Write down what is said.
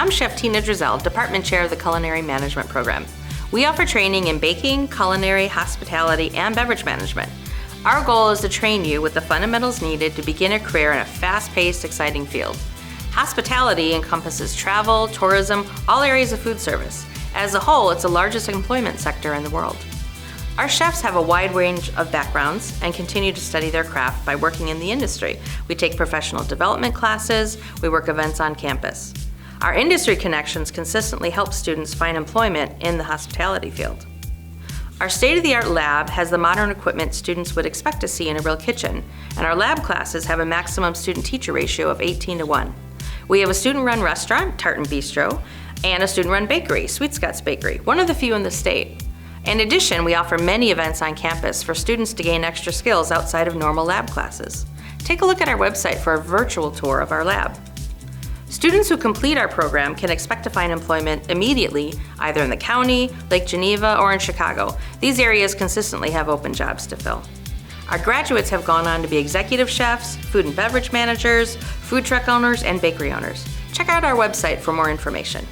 I'm Chef Tina Drizel, Department Chair of the Culinary Management Program. We offer training in baking, culinary, hospitality, and beverage management. Our goal is to train you with the fundamentals needed to begin a career in a fast-paced, exciting field. Hospitality encompasses travel, tourism, all areas of food service. As a whole, it's the largest employment sector in the world. Our chefs have a wide range of backgrounds and continue to study their craft by working in the industry. We take professional development classes, we work events on campus. Our industry connections consistently help students find employment in the hospitality field. Our state-of-the-art lab has the modern equipment students would expect to see in a real kitchen, and our lab classes have a maximum student-teacher ratio of 18:1. We have a student-run restaurant, Tartan Bistro, and a student-run bakery, Sweet Scott's Bakery, one of the few in the state. In addition, we offer many events on campus for students to gain extra skills outside of normal lab classes. Take a look at our website for a virtual tour of our lab. Students who complete our program can expect to find employment immediately, either in the county, Lake Geneva, or in Chicago. These areas consistently have open jobs to fill. Our graduates have gone on to be executive chefs, food and beverage managers, food truck owners, and bakery owners. Check out our website for more information.